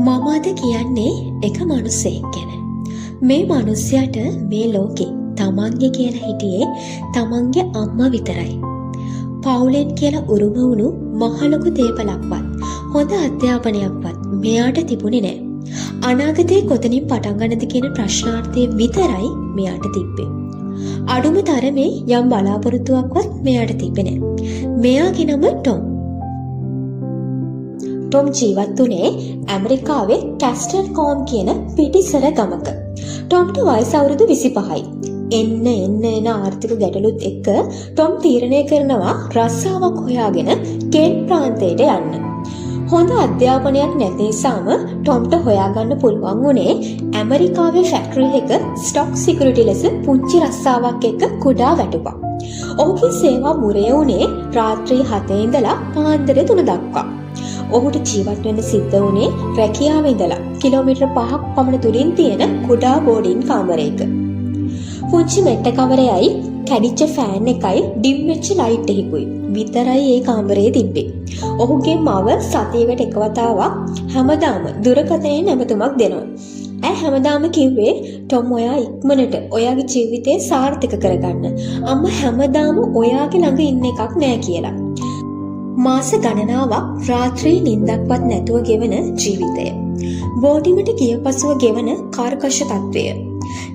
මම අද කියන්නේ එක මිනිහෙක් ගැන. මේ මිනිහයාට මේ ලෝකේ තමන්ගේ කියලා හිටියේ තමන්ගේ අම්මා විතරයි. පවුලෙන් කියලා උරුම වුණු මහ ලොකු දේපලක්වත් හොඳ අධ්‍යාපනයක්වත් මෙයාට තිබුණේ නැහැ. අනාගතේ කොතනින් පටන් ගන්නද කියන ප්‍රශ්නාර්ථය විතරයි මෙයාට තිබ්බේ. අඩුම තරමේ යම් බලාපොරොත්තුවක්වත් මෙයාට තිබ්බේ නැහැ. මෙයාගේ නම ටොම්. ටොම් ජීවත් වුණේ ඇමරිකාවේ කැස්ටල් කෝම් කියන පිටිසර ගමක. ටොම්ට වයස අවුරුදු 25යි. එන්න ආර්ථික ගැටලුත් එක්ක ටොම් තීරණය කරනවා රස්සාවක් හොයාගෙන කෙන් ප්‍රාන්තයට යන්න. හොඳ අධ්‍යාපනයක් නැති නිසාම ටොම්ට හොයාගන්න පුළුවන් වුණේ ඇමරිකාවේ ෆැක්ටරි එක ස්ටොක් සිකියුරිටි ලෙස පුංචි රස්සාවක් එක්ක කුඩා වැටුපක්. ඔහුගේ සේවා මුරය වුණේ රාත්‍රී 7 ඉඳලා පාන්දර 3 දක්වා. ඔහුට ජීවත් වෙන්න සිද්ධ වුණේ රැකියාව ඉඳලා කිලෝමීටර් 5ක් පමණ දුරින් තියෙන කුඩා බෝඩින් කාමරයක. පුංචි මෙට්ට කවරයයි කැඩිච්ච ෆෑන් එකයි ඩිම් වෙච්ච ලයිට් එකකුයි විතරයි ඒ කාමරයේ තිබ්බේ. ඔහුගේ මව සතියකට එක වතාවක් හැමදාම දුරකථනයේ නැමතුමක් දෙනවා. ඇය හැමදාම කිව්වේ ටොම් ඔයා ඉක්මනට ඔයාගේ ජීවිතේ සාර්ථක කරගන්න. අම්මා හැමදාම ඔයාගේ ළඟ ඉන්න එකක් නෑ කියලා. මාස ගණනාවක් රාත්‍රී නිින්දක්වත් නැතුව ගෙවන ජීවිතය. බෝඩිමට ගිය පසුව ගෙවන කාර්කශ තත්වය.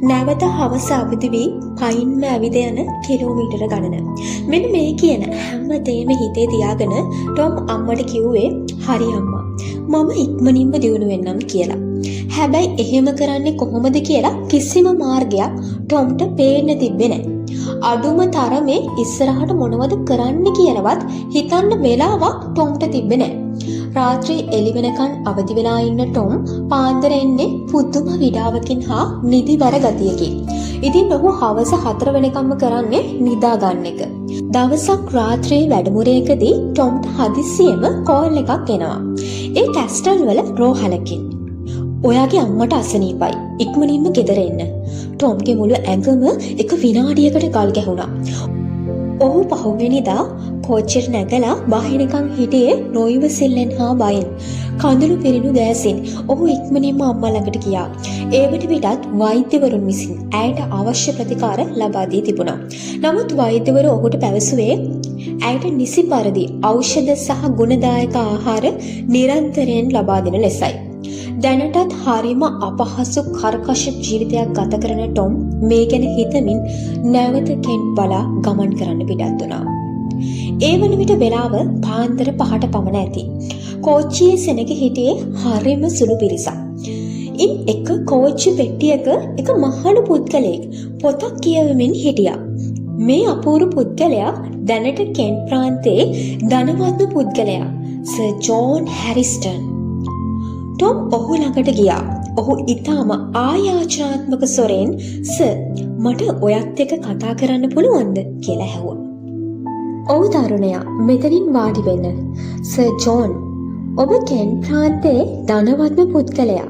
නැවත හවස අවදි වී පයින්ම ඇවිද යන කිලෝමීටර ගණන. මෙන්න මේ කියන හැමදේම හිතේ තියාගෙන ටොම් අම්මට කිව්වේ හරි අම්මා මම ඉක්මනින්ම දියුණු වෙන්නම් කියලා. හැබැයි එහෙම කරන්නේ කොහොමද කියලා කිසිම මාර්ගයක් ටොම්ට පේන්න තිබ්බේ නැහැ. අඩුම තරමේ ඉස්සරහට මොනවද කරන්න කියලාවත් හිතන්න වෙලාවක් ටොම්ට තිබ්බේ නැහැ. රාත්‍රී එළි වෙනකන් අවදි වෙලා ඉන්න ටොම් පාන්දර එන්නේ පුදුම විඩාවකින් හා නිදිවර ගතියකින්. ඉතින් ඔහු හවස 4 වෙනකම්ම කරන්නේ නිදා ගන්න එක. දවසක් රාත්‍රියේ වැඩමුළුවකදී ටොම්ට හදිස්සියෙම කෝල් එකක් එනවා. ඒ කැස්ටල් වල රෝහලකින්. ඔයාගේ අම්මට අසනීපයි. ඉක්මනින්ම ගෙදර එන්න. ටොම්ගේ මුළු ඇඟම එක විනාඩියකට ගල් ගැහුණා. ඔහු පහුවෙනිදා කෝච්චියට නැගලා බහිනකම් හිටියේ නොයිවසිල්ලෙන් හා බයෙන්. කඳුළු පිරිණු දෑසින් ඔහු ඉක්මනින්ම අම්මා ළඟට ගියා. ඒ වන විටත් වෛද්‍යවරුන් විසින් ඇයට අවශ්‍ය ප්‍රතිකාර ලබා දී තිබුණා. නමුත් වෛද්‍යවරු ඔහුට පැවසුවේ ඇයට නිසි පරිදි ඖෂධ සහ ගුණදායක ආහාර නිරන්තරයෙන් ලබා දෙන ලෙසයි. දැනටත් හරිම අපහසු කර්කශ ජීවිතයක් ගත කරන ටොම් මේ ගැන හිතමින් නැවත කෙන් බලා ගමන් කරන්න පිටත් වුණා. ඒ වන විට වෙලාව පාන්දර 5ට පමණ ඇති. කෝච්චියේ සෙනග හිටියේ හරිම සුළු පිරිසක්. ඉන් එක කෝච්චි පෙට්ටියක එක මහලු පුද්ගලයෙක් පොතක් කියවමින් හිටියා. මේ අපූර්ව පුද්ගලයා දැනට කෙන් ප්‍රාන්තයේ ධනවත්ම පුද්ගලයා සර් ජෝන් හැරිස්ටන්. ටොම් ඔහු ළඟට ගියා. ඔහු ඊටම ආයාචනාත්මක ස්වරෙන් සර් මට ඔයත් එක්ක කතා කරන්න පුළුවන්ද කියලා ඇහුවා. ඔව් තරුණයා මෙතනින් වාඩි වෙන්න. සර් ජෝන් ඔබ කෙන් ප්‍රාන්තයේ ධනවත්ම පුද්ගලයා.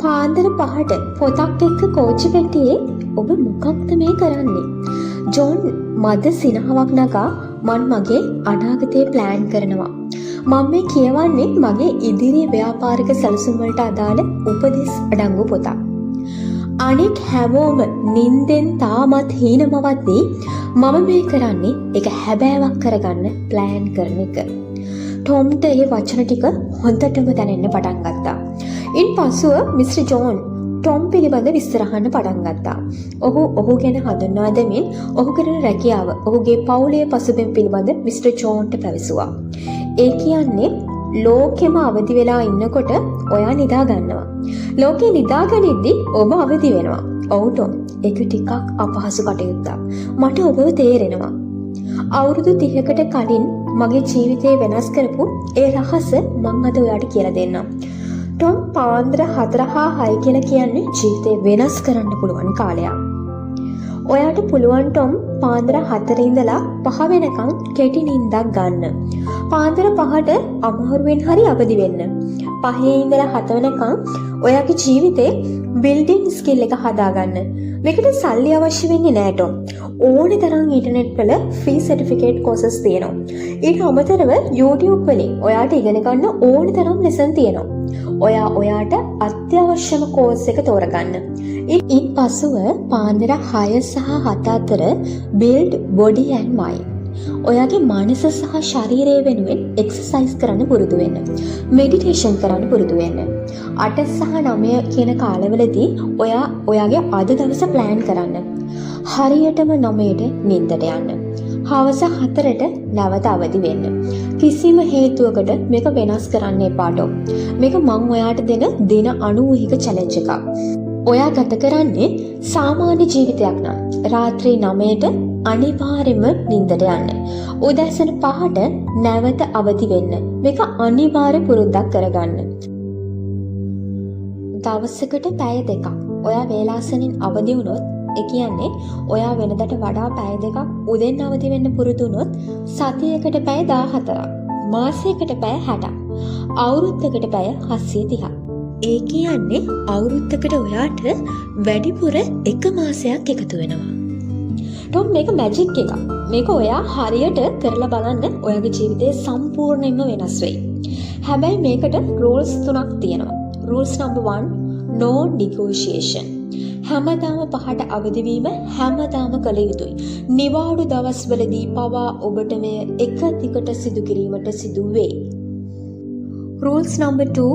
පාන්දර 5ට පොතක් එක්ක කෝච්චි පෙට්ටියේ ඔබ මොකක්ද මේ කරන්නේ? ජෝන් මද සිනහවක් නගා මන් මගේ අනාගතේ ප්ලෑන් කරනවා. මම මේ කියවන්නේ මගේ ඉදිරි ව්‍යාපාරික සැලසුම් වලට අදාළ උපදෙස් අඩංගු පොතක්. අනෙක් හැමෝම නින්දෙන් තාමත් හීනමවද්දී මම මේ කරන්නේ ඒක හැබෑවක් කරගන්න ප්ලෑන් කරන එක. ටොම්ට ඒ වචන ටික හොඳටම දැනෙන්න පටන් ගත්තා. ඉන්පසුව මිස්ටර් ජෝන් ටොම් පිළිබඳ විස්තර අහන්න පටන් ගත්තා. ඔහු ගැන හඳුන්වා දෙමින් ඔහු කරන රැකියාව, ඔහුගේ පවුලේ පසුබිම පිළිබඳ මිස්ටර් ජෝන්ට පැවසුවා. ඒ කියන්නේ ලෝකෙම අවදි වෙලා ඉන්නකොට ඔයා නිදා ගන්නවා. ලෝකේ නිදාගනිද්දි ඔබ අවදි වෙනවා. ඔව් ටොම්, ඒක ටිකක් අපහසු කටයුත්තක්. මට ඔබව තේරෙනවා. අවුරුදු 30කට කලින් මගේ ජීවිතේ වෙනස් කරපු ඒ රහස මං අද ඔයාට කියලා දෙන්නම්. ටොම් පාන්දර 4 හා 6 කියලා කියන්නේ ජීවිතේ වෙනස් කරන්න පුළුවන් කාලයක්. ඔයාට පුළුවන් ටොම් පාන්දර 4 ඉඳලා 5 වෙනකන් කෙටි නිින්දක් ගන්න. පාන්දර 5ට අමාරුවෙන් හරි අවදි වෙන්න. 5 ඉඳලා 7 වෙනකන් ඔයාගේ ජීවිතේ බිල්ඩින් ස්කිල් එක හදාගන්න. මේකට සල්ලි අවශ්‍ය වෙන්නේ නෑ ටොම්. ඕනේ තරම් ඉන්ටර්නෙට් වල ෆ්‍රී සර්ටිෆිකේට් කෝසස් තියෙනවා. ඊට අමතරව YouTube වලින් ඔයාට ඉගෙන ගන්න ඕනේ තරම් ලෙසන් තියෙනවා. ඔයා ඔයාට අත්‍යවශ්‍යම කෝස් එක තෝරගන්න. ඉන් පසුව පාන්දර 6 සහ 7 අතර build body and mind. ඔයාගේ මනස සහ ශරීරය වෙනුවෙන් එක්සර්සයිස් කරන්න පුරුදු වෙන්න. මෙඩිටේෂන් කරන්න පුරුදු වෙන්න. 8 සහ 9 කියන කාලවලදී ඔයා ඔයාගේ අද දවස ප්ලෑන් කරන්න. හරියටම 9ට නිින්දට යන්න. හවස 4ට නැවත අවදි වෙන්න. කිසිම හේතුවකට මේක වෙනස් කරන්න එපාට. මේක මම ඔයාට දෙන දින 90ක චැලෙන්ජ් එකක්. ඔයා ගත කරන්නේ සාමාන්‍ය ජීවිතයක් නම් රාත්‍රී 9ට අනිවාර්යයෙන්ම නිින්දට යන්න. උදෑසන 5ට නැවත අවදි වෙන්න. මේක අනිවාර්ය පුරුද්දක් කරගන්න. දවසකට පැය 2ක් ඔයා වේලාසනින් අවදි වුණොත්, ඒ කියන්නේ ඔයා වෙනදට වඩා පැය 2ක් උදෙන් අවදි වෙන්න පුරුදු වුණොත් සතියකට පැය 14ක්, මාසයකට පැය 60ක්, අවුරුද්දකට පැය 730ක්. ඒ කියන්නේ අවුරුද්දකට ඔයාට වැඩිපුර 1 මාසයක් එකතු වෙනවා. ටොම් මේක මැජික් එකක්. මේක ඔයා හරියට කරලා බලන්න ඔයාගේ ජීවිතේ සම්පූර්ණයෙන්ම වෙනස් වෙයි. හැබැයි මේකට rules 3ක් තියෙනවා. rules number 1 no negotiation. හැමදාම 5ට අවදි වීම හැමදාම කළ යුතුයි. නිවාඩු දවස්වලදී පවා ඔබට මෙය එක දිගට සිදු කිරීමට සිදු වේ. rules number 2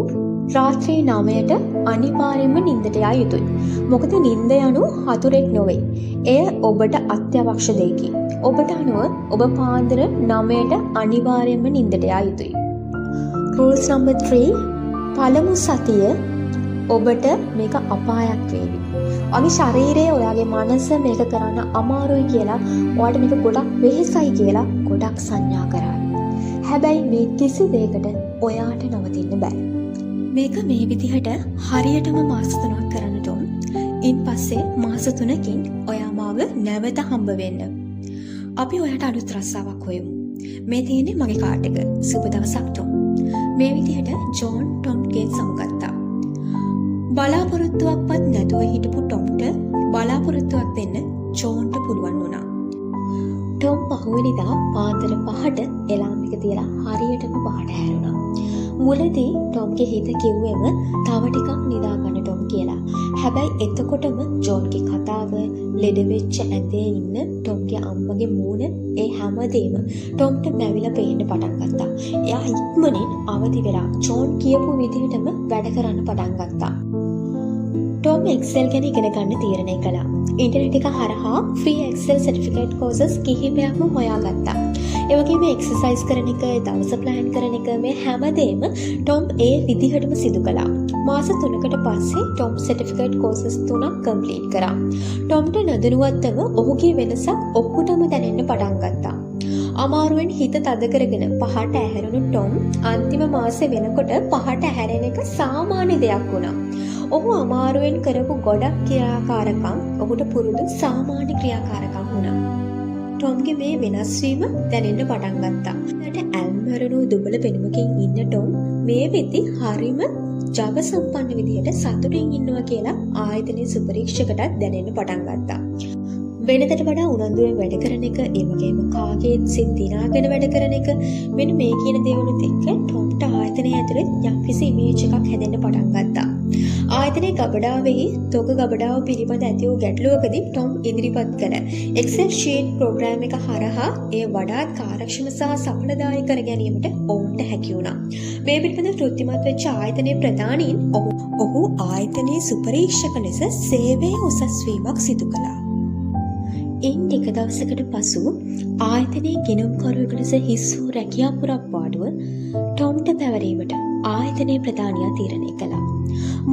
රාත්‍රී 9ට අනිවාර්යයෙන්ම නිින්දට යා යුතුයි. මොකද නිින්ද යනු හතුරෙක් නොවේ. එය ඔබට අත්‍යවශ්‍ය දෙයකි. ඔබට අනුව ඔබ පාන්දර 9ට අනිවාර්යයෙන්ම නිින්දට යා යුතුයි. rules number 3 පළමු සතිය ඔබට මේක අපායක් වේවි. ඔයාගේ ශරීරය, ඔයාගේ මනස මේක කරන්න අමාරුයි කියලා, ඔයාට මේක ගොඩක් වෙහෙසයි කියලා ගොඩක් සංඥා කරා. හැබැයි මේ කිසි දෙයකට ඔයාට නවතින්න බෑ. මේක මේ විදිහට හරියටම මාස 3ක් කරන්නට ඕන. ඉන් පස්සේ මාස 3කින් ඔයා මාව නැවත හම්බ වෙන්න. අපි ඔයාට අලුත් රස්සාවක් හොයමු. මේ තියෙන්නේ මගේ කාඩ් එක. සුබ දවසක් ටොම්. මේ විදිහට ජෝන් ටොම්ගෙන් සමුගත්තා. බලාපොරොත්තුවක්වත් නැතුව හිටපු ටොම්ට බලාපොරොත්තුවක් දෙන්න ජෝන්ට පුළුවන් වුණා. ටොම් පහුවෙනිදා පාන්දර 5ට එලාම් එක තියලා හරියටම පහට හැරුණා. මුලදී ටොම්ගේ හිත කිව්වෙම තව ටිකක් නිදා ගන්න ටොම් කියලා. හැබැයි එතකොටම ජෝන්ගේ කතාව, ලෙඩ වෙච්ච ඇඳේ ඉන්න ටොම්ගේ අම්මගේ මූණ, ඒ හැමදේම ටොම්ට මැවිලා පේන්න පටන් ගත්තා. එයා ඉක්මනින් අවදි වෙලා ජෝන් කියපු විදිහටම වැඩ කරන්න පටන් ගත්තා. ටොම් Excel ගැන ඉගෙන ගන්න තීරණය කළා. ඉන්ටර්නෙට් එක හරහා free Excel certificate courses කිහිපයක්ම හොයාගත්තා. ඒ වගේම එක්සර්සයිස් කරන එක, දවස ප්ලෑන් කරන එක, මේ හැමදේම ටොම් ඒ විදිහටම සිදු කළා. මාස 3කට පස්සේ ටොම් certificate courses 3ක් complete කරා. ටොම්ට නොදැනුවත්වම ඔහුගේ වෙනසක් ඔහුටම දැනෙන්න පටන් ගත්තා. අමාරුවෙන් හිත තද කරගෙන 5ට ඇහැරුණු ටොම් අන්තිම මාසේ වෙනකොට 5ට ඇහැරෙන එක සාමාන්‍ය දෙයක් වුණා. ඔහු අමාරුවෙන් කරපු ගොඩක් ක්‍රියාකාරකම් ඔහුට පුරුදු සාමාන්‍ය ක්‍රියාකාරකම් වුණා. ටොම්ගේ මේ වෙනස් වීම දැනෙන්න පටන් ගත්තා. ඊට ඇල්මරණු දුබල පෙනුමකින් ඉන්න ටොම් මේ වෙද්දි හරිම ජව සම්පන්න විදිහට සතුටින් ඉන්නවා කියලා ආයතනයේ සුපරීක්ෂකටත් දැනෙන්න පටන් ගත්තා. වෙනදට වඩා උනන්දුවෙන් වැඩ කරන එක, ඒ වගේම කාගේත් සිත් දිනාගෙන වැඩ කරන එක, මෙන්න මේ කියන දේවලුත් එක්ක ටොම්ට ආයතනයේ ඇතුලේ යම්කිසි ඉමේජ් එකක් හැදෙන්න පටන් ගත්තා. ආයතනයේ ගබඩාවෙහි තොග ගබඩාව පිළිබඳ ඇති වූ ගැටලුවකදී ටොම් ඉදිරිපත් කළ Excel sheet ප්‍රෝග්‍රෑම් එක හරහා එය වඩාත් කාර්යක්ෂම සහ සඵලදායක කර ගැනීමට ඔවුන්ට හැකි වුණා. මේ පිළිබඳව තෘප්තිමත් වෙච්ච ආයතනයේ ප්‍රධානීන් ඔහු ආයතනයේ සුපරීක්ෂක ලෙස සේවයේ උසස් වීමක් සිදු කළා. ඉන් ටික දවසකට පසු ආයතනයේ ගිණුම්කරුවෙකු ලෙස හිස් වූ රැකියා පුරප්පාඩුව ටොම්ට පැවරීමට ආයතනයේ ප්‍රධානියා තීරණය කළා.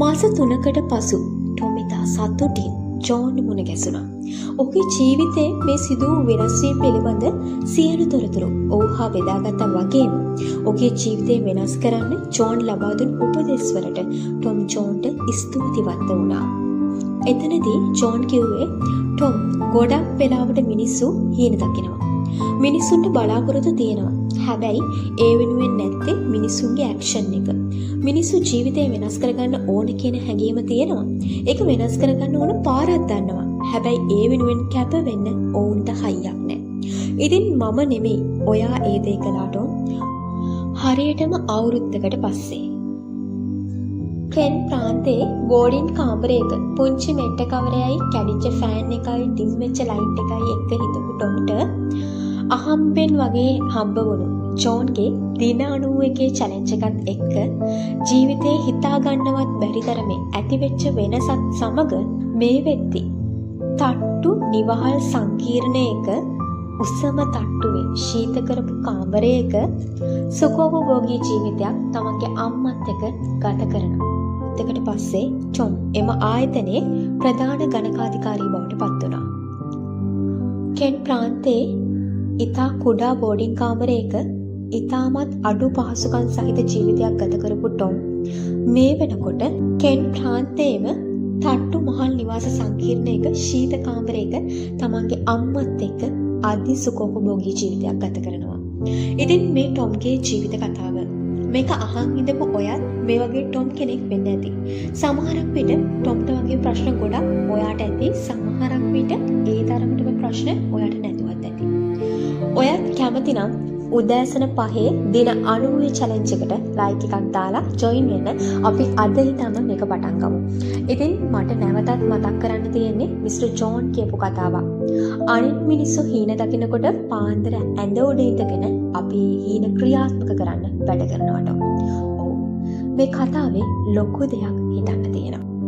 මාස 3කට පසු ටොම් ඉතා සතුටින් ජෝන් මුණ ගැසුණා. ඔහුගේ ජීවිතයේ මේ සිදු වූ වෙනස් වීම පිළිබඳ සියලු තොරතුරු ඔහු හා බෙදාගත්තා වගේම ඔහුගේ ජීවිතය වෙනස් කරන්න ජෝන් ලබා දුන් උපදෙස් වලට ටොම් ජෝන්ට ස්තුතිවන්ත වුණා. එතනදී ජෝන් කිව්වේ ටොම් ගොඩක් වෙලාවට මිනිස්සු හීන දකිනවා. මිනිස්සුන්ට බලාපොරොත්තු තියෙනවා. හැබැයි ඒ වෙනුවෙන් නැත්තේ මිනිස්සුන්ගේ ඇක්ෂන් එක. මිනිස්සු ජීවිතය වෙනස් කරගන්න ඕන කියන හැඟීම තියෙනවා. ඒක වෙනස් කරගන්න ඕන පාරක් දන්නවා. හැබැයි ඒ වෙනුවෙන් කැප වෙන්න ඕන්ට හයියක් නැහැ. ඉතින් මම නෙමෙයි ඔයා ඒ දේ කළාට හරියටම අවුරුද්දකට පස්සේ කෙන් ප්‍රාන්තයේ බෝඩින් කාමරයක පුංචි මෙට්ට කවරයයි කැඩිච්ච ෆෑන් එකයි ඩිම් වෙච්ච ලයිට් එකයි එක්ක හිටපු ටොම්ට අහම්බෙන් වගේ හම්බ වුණු ජෝන්ගේ දින 91 චැලෙන්ජ් එකත් එක්ක ජීවිතේ හිතා ගන්නවත් බැරි තරමේ ඇතිවෙච්ච වෙනසත් සමග මේ වෙද්දි තට්ටු නිවහල් සංකීර්ණයක උසම තට්ටුවේ ශීත කරපු කාමරයක සුඛෝපභෝගී ජීවිතයක් තමන්ගේ අම්මත් එක්ක ගත කරනවා. එතකට පස්සේ ටොම් එම ආයතනයේ ප්‍රධාන ගණකාධිකාරී බවට පත් වුණා. කෙන් ප්‍රාන්තයේ ඉතා කුඩා බෝඩින් කාමරයක ඉතාමත් අඩු පහසුකම් සහිත ජීවිතයක් ගත කරපු ටොම් මේ වෙනකොට කෙන් ප්‍රාන්තයේම තට්ටු මහල් නිවාස සංකීර්ණයක ශීත කාමරයක තමන්ගේ අම්මත් එක්ක අධි සුඛෝපභෝගී ජීවිතයක් ගත කරනවා. ඉතින් මේ ටොම්ගේ ජීවිත කතාව මේක අහන් ඉඳපු ඔයත් මේ වගේ ටොම් කෙනෙක් වෙන්න ඇති. සමහරක් විට ටොම්ට වගේ ප්‍රශ්න ගොඩක් ඔයාට ඇති. සමහරක් විට ඒ තරමටම ප්‍රශ්න ඔයාට නැතුවත් ඇති. ඔයත් කැමති නම් උදෑසන 5 දින 90 චැලෙන්ජ් එකට ලයික් එකක් දාලා ජොයින් වෙන්න. අපි අද ඉඳන්ම මේක පටන් ගමු. ඉතින් මට නැවතත් මතක් කරන්න තියෙන්නේ මිස්ටර් ජෝන් කියපු කතාවක්. අනිත් මිනිස්සු හීන දකිනකොට පාන්දර ඇඳ උඩ ඉඳගෙන අපි හීන ක්‍රියාත්මක කරන්න වැඩ කරනවට. ඔව්. මේ කතාවේ ලොකු දෙයක් හිතන්න තියෙනවා.